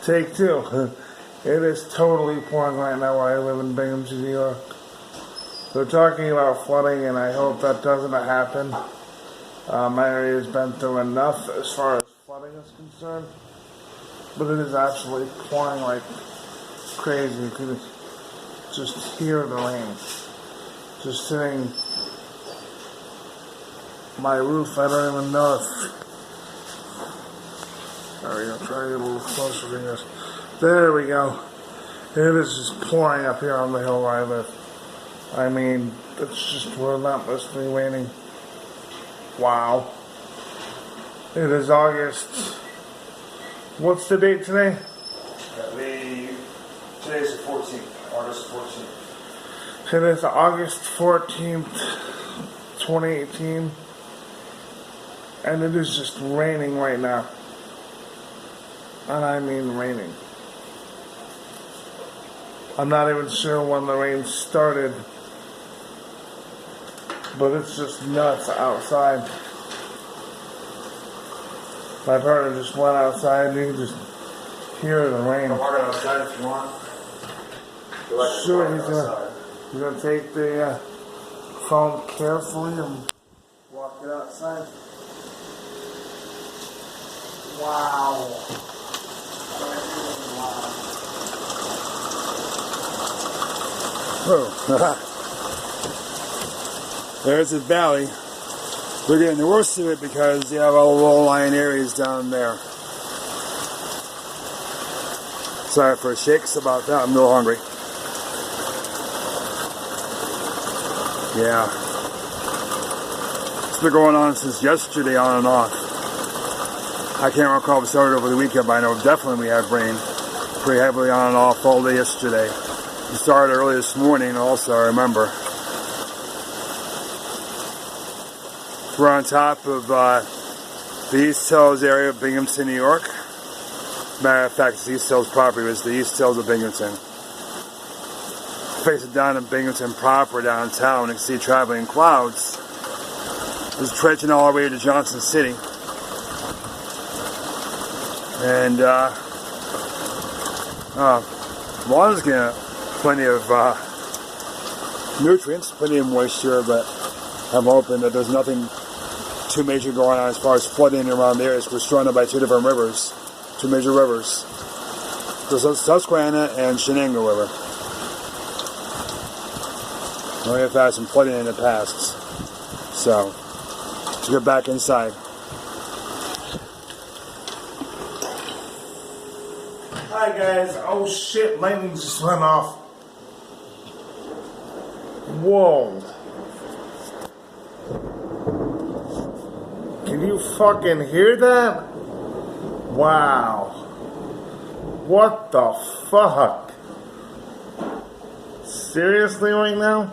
Take two. It is totally pouring right now where I live in Binghamton, New York. They're talking about flooding, and I hope that doesn't happen. My area has been through enough as far as flooding is concerned, but it is absolutely pouring like crazy. You can just hear the rain. Just sitting my roof, I don't even know if... There we go, try to get a little closer to this. There we go. It is just pouring up here on the hill where I live. I mean, it's just relentlessly raining. Wow. It is August. What's the date today? Today's the 14th, August 14th. It is August 14th, 2018. And it is just raining right now. And I mean raining. I'm not even sure when the rain started, but it's just nuts outside. My partner just went outside and you can just hear the rain. Come walk outside if you want. Sure, he's gonna take the phone carefully and walk it outside. Wow. Oh. There's the valley. We're getting the worst of it because you have all the low-lying areas down there. Sorry for shakes about that. I'm a little hungry. Yeah. It's been going on since yesterday on and off. I can't recall if it started over the weekend, but I know definitely we had rain pretty heavily on and off all day yesterday. It started early this morning also, I remember. We're on top of the East Hills area of Binghamton, New York. Matter of fact, it's East Hills property. It was the East Hills of Binghamton. Facing down in Binghamton proper downtown, you can see traveling clouds. It's trudging all the way to Johnson City. And water's getting plenty of nutrients, plenty of moisture, but I'm hoping that there's nothing too major going on as far as flooding around the areas. We're surrounded by two different rivers, two major rivers. The Susquehanna and Shenango River. We have had some flooding in the past. So, let's get back inside. Hi guys, oh shit, lightning just went off. Whoa. Can you fucking hear that? Wow. What the fuck? Seriously right now?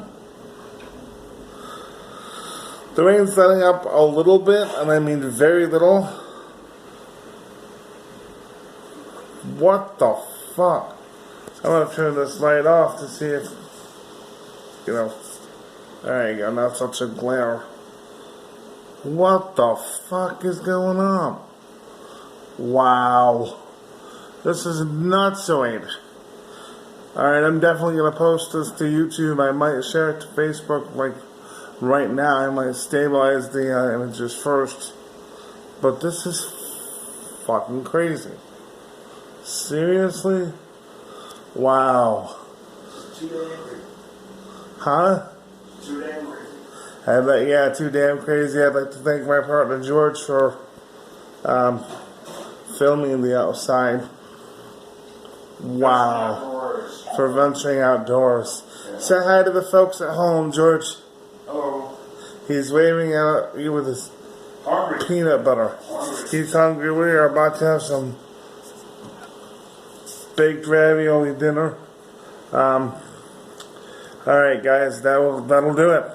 The rain's setting up a little bit, and I mean very little. What the fuck? I'm gonna turn this light off to see if, you know, there you go, not such a glare. What the fuck is going on? Wow. This is nuts, Alright, I'm definitely gonna post this to YouTube. I might share it to Facebook, like, right now. I might stabilize the images first. But this is fucking crazy. Seriously? Wow. Too damn crazy. Huh? Too damn crazy. Yeah, too damn crazy. I'd like to thank my partner George for filming the outside. Wow. For venturing outdoors. Yeah. Say hi to the folks at home, George. Hello. He's waving at you with his peanut butter. He's hungry. We are about to have some baked ravioli dinner. Alright guys, that'll do it.